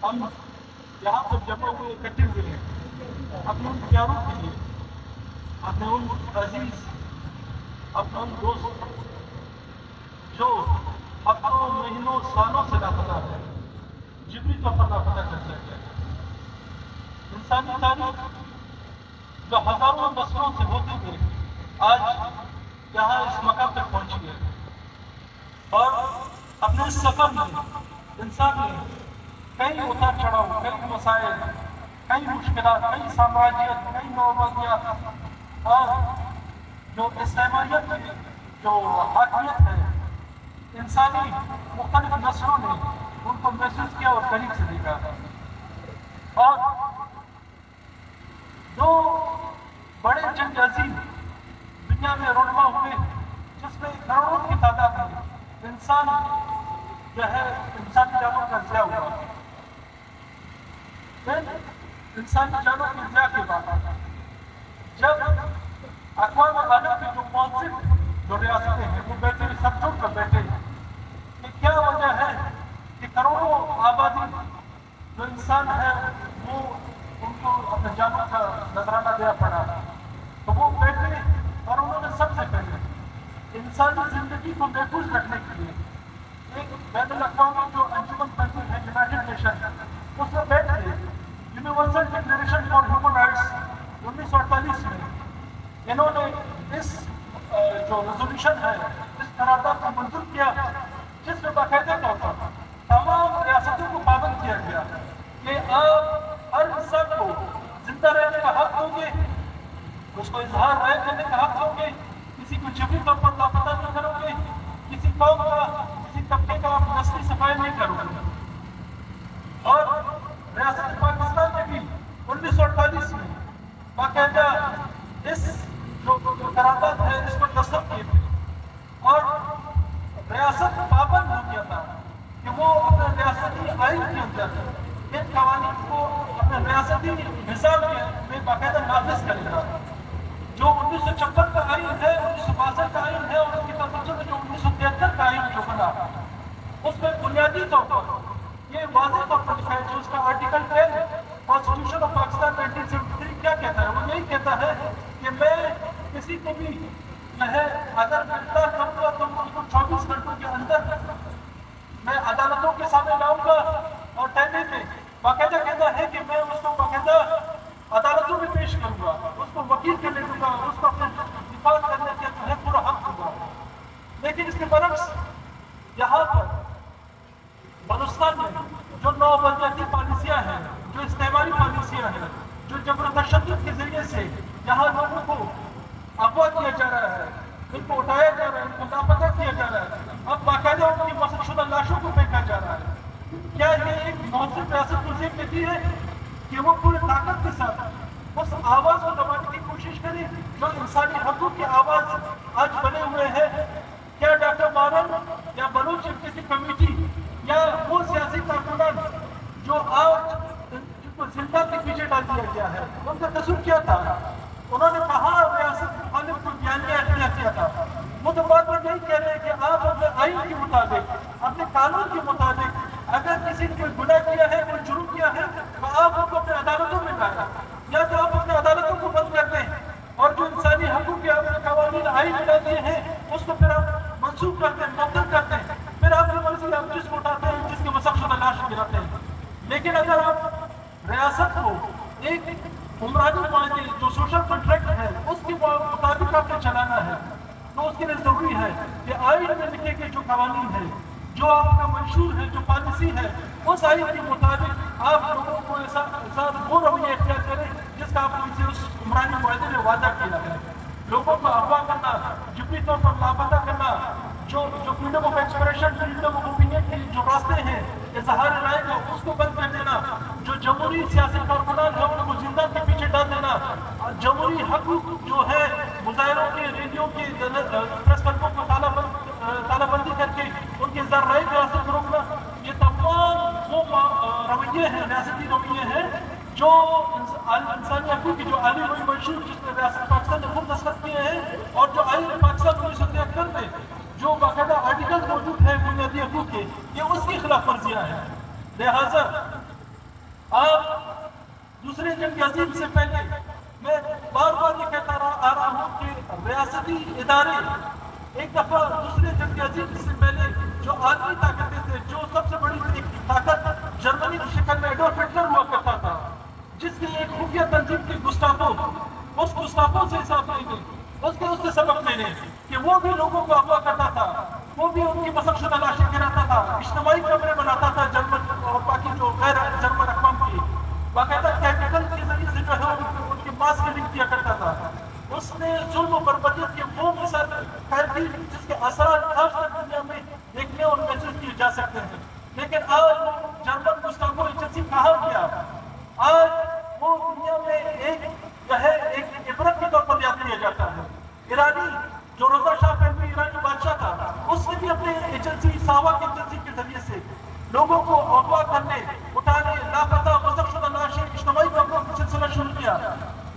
ہم یہاں پر جمع ہوئے اکٹھے ہوئے ہیں اپنے ان پیاروں کے لیے، اپنے ان عزیز، اپنے ان دوست جو ہفتوں مہینوں سالوں سے لاپتہ ہے، جبری طور پر لاپتہ کر دیا گیا ہے۔ انسانی تاریخ جو ہزاروں نسلوں سے ہوتے ہوئے آج یہاں اس مقام تک پہنچی ہے، اور اپنے اس سفر میں انسان نے کئی اتار چڑھاؤ، کئی مسائل، کئی مشکلات، کئی سامراجیت، کئی نوآبادیات اور جو استعماریت کی جو حاکمیت ہے، انسانی مختلف نسلوں نے ان کو محسوس کیا اور قریب سے دیکھا، اور دو بڑے جنگ عظیم دنیا میں رونما ہوئے جس میں کروڑوں کی تعداد میں انسان جو ہے انسانی جانوں کا ضیاع ہوا۔ پھر انسانی جانوں کی ضیاع کے بعد جب اقوام عالم کے جو کونسل جو ریاستیں ہیں وہ بیٹھے سب جڑ کر بیٹھے کہ کیا وجہ ہے کہ کروڑوں آبادی جو انسان ہے وہ ان کو اپنے جانوں کا نذرانہ دیا پڑا، تو وہ بیٹھے اور انہوں نے سب سے پہلے انسانی زندگی کو محفوظ رکھنے کے لیے ایک بین الاقوامی جو انجمن تنظیم ہے یونائٹڈ نیشن، اس میں بیٹھ کے universal declaration for human rights 1948 میں انہوں نے اس جو ریزولوشن ہے اس قرارداد کو منظور کیا، جس میں باقاعدہ طور پر تمام ریاستوں کو پابند کیا گیا کہ آپ ہر انسان کو زندہ رہنے کا حق دو گے، اس کو اظہار رائے کرنے کا حق دو گے، کسی کو جبری طور پر لاپتہ نہیں کرو گے، کسی قوم کا کسی طبقے کا آپ نسلی صفائی نہیں کرو گے۔ اور ریاست پاکستان میں بھی 1948 میں باقاعدہ اس جو قرارداد ہے اس کو دستخط کیے تھے، اور ریاست پابند ہو گیا تھا کہ وہ اپنے ریاستی آئین کے اندر ان قوانین کو اپنے ریاستی نظام میں باقاعدہ نافذ کرے گا۔ جو 1956 کا آئین ہے، 1962 کا آئین ہے، اور اس کی تفصیل میں جو 1973 کا آئین جو بنا اس میں بنیادی طور پر یہ واضح طور پر لکھا ہے، جو اس کا آرٹیکل 10 کانسٹیٹیوشن آف پاکستان 1973 کیا کہتا ہے، وہ یہی کہتا ہے کہ میں کسی کو بھی جو ہے اگر گرفتار کروں گا تو اس کو 24 گھنٹوں کے اندر میں عدالتوں کے سامنے لاؤں گا، اور ٹائمنگ میں باقاعدہ کہتا ہے کہ میں اس کو باقاعدہ عدالتوں میں پیش کروں گا، اس کو وکیل کرنے دوں گا، اس کو اپنے دفاع کرنے کے جو ہے پورا حق دوں گا۔ لیکن اس کے برعکس یہاں پر بلوچستان میں جو نوآبادیاتی پالیسیاں ہیں، جو استعماری پالیسیاں ہیں، جو جبر و تشدد کے ذریعے سے یہاں لوگوں کو اغوا کیا جا رہا ہے، ان کو اٹھایا جا رہا ہے، ان کو لاپتہ کیا جا رہا ہے، اب باقاعدہ ان کی مسخ شدہ لاشوں کو پھینکا جا رہا ہے۔ کیا یہ ایک مؤثر ریاست کو ذہن دیتی ہے کہ وہ پورے طاقت کے ساتھ اس آواز کو دبانے کی کوشش کرے جو انسانی حقوق کی آواز آج بنے ہوئے ہیں؟ کیا ڈاکٹر مارن یا بلوچ کسی کمیٹی یا وہ سیاسی کارکنان جو آج جن کو زندہ کے پیچھے ڈال دیا گیا ہے، ان کا قصور کیا تھا؟ انہوں نے کہا ریاست مخالف کو بیانیہ اختیار کیا تھا، وہ تو بات میں یہی کہہ رہے ہیں کہ آپ اپنے آئین کے مطابق، اپنے قانون کے مطابق اگر کسی نے کوئی گناہ کیا ہے، کوئی جرم کیا ہے، تو آپ ان کو اپنے عدالتوں میں لائیں، یا تو آپ اپنے عدالتوں کو بند کر دیں، اور جو انسانی حقوق کے آپ نے قوانین آئین میں دیے ہیں اس کو پھر آپ منسوخ کرتے ہیں، معطل کرتے ہیں، پھر آپ کی مرضی آپ جس کو اٹھاتے ہیں، جس کے مسخ شدہ لاش گراتے ہیں۔ لیکن اگر آپ ریاست کو ایک عمرانی معاہدے جو سوشل کنٹریکٹ ہے اس کے مطابق آپ نے چلانا ہے، تو اس کے لیے ضروری ہے کہ آئین میں لکھے گئے جو قوانین ہیں، جو آپ کا منشور ہے، جو پالیسی ہے، اس آئین کے مطابق آپ لوگوں کو ایسا وہ رویہ اختیار کریں جس کا آپ نے اسے اس عمرانی معاہدے میں وعدہ کیا ہے۔ لوگوں کو اغوا کرنا، جبری طور پر لاپتہ کرنا، جو freedom of expression, freedom of opinion کے جو راستے ہیں اظہار رائے کا، اس کو بند کر دینا، جو جمہوری سیاسی کارکنان ہیں ان کو زندہ کے پیچھے ڈال دینا، جمہوری حقوق جو ہے مظاہروں کے، ریلیوں کے، پریس کلبوں کو تالہ بندی کر کے ان کے اظہار رائے کے راستے کو روکنا، یہ تمام وہ رویے ہیں، ریاستی رویے ہیں جو انسانی حقوق کی جو عالی ہوئی منشور جس میں ریاست پاکستان نے خود دستخط کیے ہیں، اور جو آئین پاکستان 1973 میں جو باقاعدہ آرٹیکل موجود ہے بنیادی حقوق کے، یہ اس کی خلاف ورزیاں ہیں۔ لہٰذا آپ دوسرے جنگ عظیم سے پہلے میں بار بار یہ کہتا آ رہا ہوں کہ ریاستی ادارے ایک دفعہ دوسرے جنگ عظیم سے پہلے جو عالمی طاقتیں تھے، جو سب سے بڑی ایک طاقت جرمنی کی شکل میں ایڈولف ہٹلر ہوا کرتا تھا، جس کی ایک خفیہ تنظیم کی گستاخو، اس گستاخو سے حساب لینے، اس سے سبق لینے کہ وہ بھی لوگوں کو اغوا کرتا تھا، وہ بھی ان کی مسخ شدہ لاشیں گراتا تھا، اجتماعی کمرے بناتا تھا جرمن اور باقی جو غیر جرمن اقوام کی، باقاعدہ کیمیکل کے ذریعے سے جو ہے ان کی ماس کلنگ کیا کرتا تھا۔ اس نے ظلم و بربریت کے وہ مثال خیر دی جس کے اثرات آج تک دنیا میں دیکھنے اور محسوس کیے جا سکتے ہیں، لیکن آج جرمن گستاخو ایجنسی کہاں گیا؟ آج وہ دنیا میں ایک جو ہے ایک عبرت کے طور پر یاد کیا جاتا ہے۔ ایرانی جو رضا شاہ پہلوی ایرانی بادشاہ تھا، اس نے بھی اپنے ایجنسی ساوا کی ایجنسی کے ذریعے سے لوگوں کو اغوا کرنے، اٹھانے، لاپتہ مسخ شدہ لاشیں، اجتماعی قبروں کا سلسلہ شروع کیا۔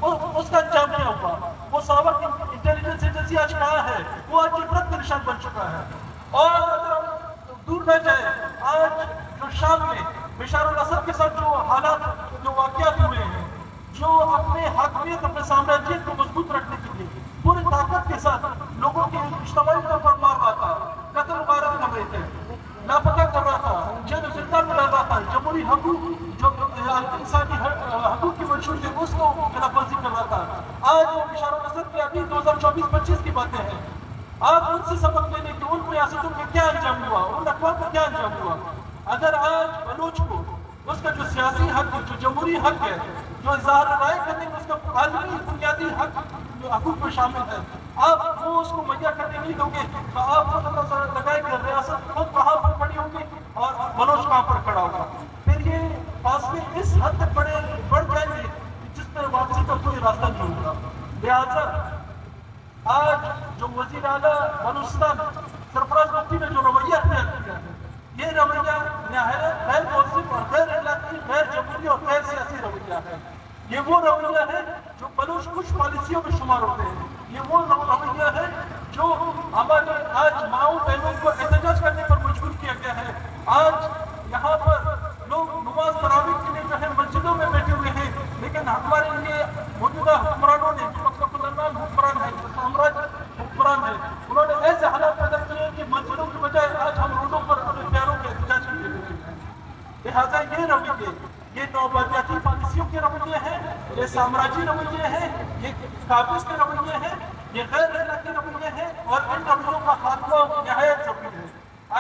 اس کا انجام کیا ہوا؟ وہ ساوا کی انٹیلیجنس ایجنسی آج کہاں ہے؟ وہ آج عبرت کا نشان بن چکا ہے۔ اور اگر ہم دور نہ جائیں، آج جو شام میں بشار الاسد کے ساتھ جو حالات، جو واقعات ہوئے ہیں، جو اپنے حاکمیت، اپنے سامراجیت کو مضبوط رکھنے کے لیے پوری طاقت کے ساتھ لوگوں کے اجتماعی طور پر مار رہا تھا، قتل و غارت کر رہے تھے، لاپتہ کر رہا تھا، جیل و زندان میں ڈال رہا تھا، جمہوری حقوق جو انسانی حقوق کی منشور تھی اس کو خلاف ورزی کر رہا تھا۔ آج وہ بشار الاسد کی ابھی 2024-25 کی باتیں ہیں۔ آپ ان سے سبق لے لیں کہ ان ریاستوں میں کیا انجام ہوا، ان اقوام کو کیا انجام ہوا۔ اگر آج بلوچ کو اس کا جو سیاسی حق ہے، جو جمہوری حق ہے، جو اظہار رائے کرنے میں اس کا عالمی بنیادی حق حقوق میں شامل ہے، آپ وہ اس کو مہیا کرنے نہیں دو گے تو آپ خود اندازہ لگائیں کہ ریاست خود کہاں پر کھڑی ہوگی اور بلوچ کہاں پر کھڑا ہوگا۔ پھر یہ فاصلے اس حد تک بڑھ جائیں گے جس پر واپسی کا کوئی راستہ نہیں ہوگا۔ لہٰذا آج جو وزیر اعلیٰ بلوچستان سرفراز مفتی نے جو رویہ اختیار کیا ہے، یہ رویہ نہایت غیر منصف اور غیر اخلاقی، غیر جمہوری اور غیر سیاسی رویہ ہے۔ یہ وہ رویہ ہے جو بلوچ کچھ پالیسیوں میں شمار ہوتے ہیں، یہ وہ رویہ ہے جو ہمارے آج ماؤں بہنوں کو احتجاج کرنے پر مجبور کیا گیا ہے۔ آج یہاں پر لوگ نماز تراویح کے لیے جو ہے مسجدوں میں بیٹھے ہوئے ہیں، لیکن ہمارے لیے موجودہ حکمرانوں نے جو حکمران ہے، جو سامراج حکمران ہے، انہوں نے ایسے حالات پیدا کیے کہ مسجدوں کی بجائے آج ہم روڈوں پر اپنے پیاروں کے احتجاج کے لیے بیٹھے ہیں۔ لہٰذا یہ رویے، یہ نوآبادیاتی پالیسیوں کے رویے ہیں، یہ سامراجی رویے ہیں، یہ قابض کے رویے ہیں، یہ غیر اخلاقی رویے ہیں، اور ان رویوں کا خاتمہ نہایت ضروری ہے۔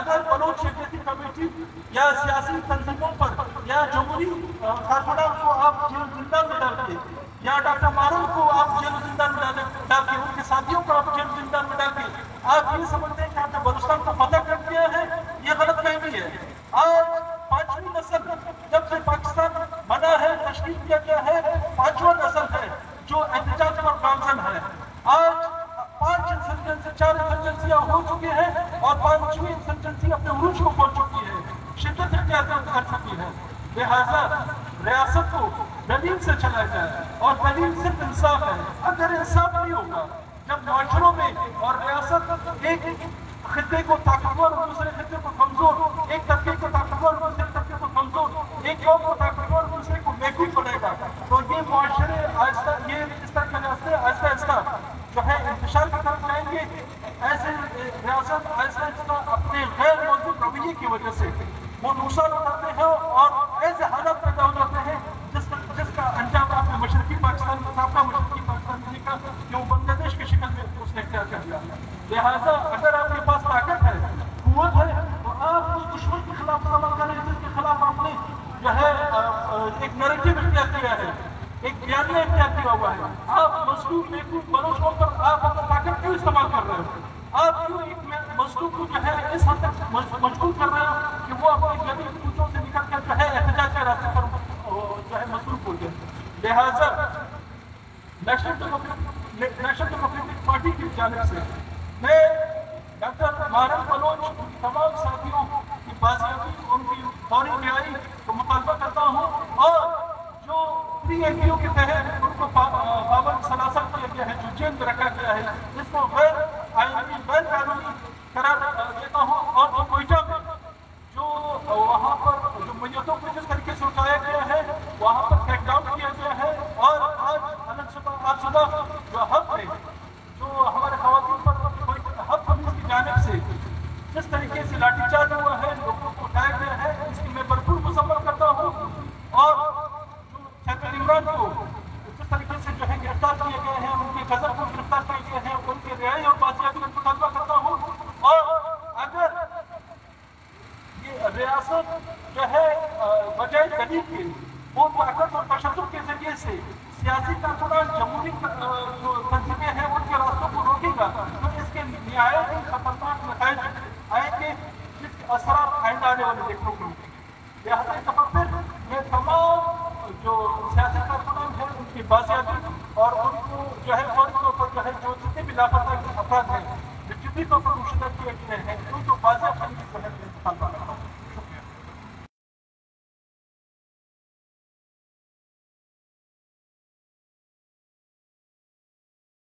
اگر بلوچ شریعتی کمیٹی یا سیاسی تنظیموں پر یا جمہوری کارکنان کو آپ جیل زندان میں ڈال کے، یا ڈاکٹر مارن کو آپ جیل زندان میں ڈال کے، ان کے ساتھیوں کو آپ جیل زندان میں ڈال کے آپ یہ سمجھتے ہیں کہ آپ نے بلوچستان کو فتح کر دیا ہے، یہ غلط فہمی ہے۔ آج 5ویں نسل جب سے پاکستان بنا ہے، تشکیل کیا گیا ہے، 5واں نسل ہے جو احتجاج پر گامزن ہے۔ آج 5 انسرجنسی، 4 انسرجنسیاں ہو چکے ہیں اور 5ویں انسرجنسی اپنے عروج کو پہنچ چکی ہے، شدت اختیار کر چکی ہے۔ لہٰذا ریاست کو دلیل سے چلایا جائے، اور دلیل صرف انصاف ہے۔ اگر انصاف نہیں ہوگا، جب معاشروں میں اور ریاست ایک خطے کو طاقتور اور دوسرے خطے کو کمزور، ایک طبقے کو طاقتور اور دوسرے طبقے کو کمزور، ایک قوم کو طاقتور اور دوسرے کو بیوقوف بنے گا، تو یہ معاشرے آہستہ، یہ اس طرح کے راستے آہستہ آہستہ جو ہے انتشار کی طرف جائیں گے۔ ایسے ریاست آہستہ آہستہ اپنے غیر موجود رویے کی وجہ سے وہ نقصان اٹھاتے ہیں اور ایسے حالات پیدا ہو جاتے ہیں جس کا انجام آپ نے مشرقی پاکستان میں، سابقہ مشرقی پاکستان میں دیکھا کہ وہ بنگلہ دیش کی شکل میں اس نے اختیار کر لیا۔ لہٰذا اگر آپ کے پاس طاقت ہے، قوت ہے، تو آپ اس دشمن کے خلاف عمل کریں جس کے خلاف آپ نے جو ہے ایک نیریٹو اختیار کیا ہے، ایک بیانیہ اختیار کیا ہوا ہے۔ آپ مظلوم بیوقوف بلوچوں پر آپ اپنا طاقت کیوں استعمال کر رہے ہو؟ آپ کیوں ایک مظلوم کو جو ہے اس حد تک مجبور کر رہے ہو کہ وہ اپنی گلی کوچوں سے نکل کر جو ہے احتجاج کے راستے پر جو ہے مصروف ہو جائے؟ لہٰذا نیشنل ڈیموکریٹک پارٹی کی جانب سے میں ڈاکٹر مارن بلوچ تمام ساتھیوں کی بازیابی، ان کی فوری رہائی کو مطالبہ کرتا ہوں، اور جو پری اے پی او کے تحت ان کو پابند سلاسل کیا گیا ہے، جو جیل میں رکھا گیا ہے، اس کو غیر آئینی، غیر قانونی قرار دیتا ہوں۔ اور کوئٹہ میں جو وہاں پر جو میتوں کو جس طریقے سے اٹھایا گیا ہے، جس طریقے سے لاٹھی چارج ہوا ہے، لوگوں کو اٹھایا گیا ہے، اس کی میں بھرپور مذمت کرتا ہوں۔ اور جو سینٹرل عمران کو جس طریقے سے جو ہے گرفتار کیے گئے ہیں، ان کے غضب کو گرفتار کیے گئے ہیں، ان کے رہائی اور بازیابی کا مطالبہ کرتا ہوں۔ اور اگر یہ ریاست جو ہے بجائے دلیل کے وہ طاقت اور تشدد کے ذریعے سے سیاسی کارکنان، جمہوری جو تنظیمیں ہیں ان کے راستوں کو روکے گا، تو اس کے نہایت ہی خطرناک نتائج آئیں گے، جس کے اثرات آئندہ آنے والے دیکھنے کو ملیں گے۔ لہٰذا ایک دفعہ پھر میں تمام جو سیاسی کارکنان ہیں ان کی بازیابی اور ان کو جو ہے فوری طور پر جو ہے جو جتنے بھی لاپتہ افراد ہیں جو جدی طور پر مشترک کیے گئے ہیں ان کو بازیاب کرنے کی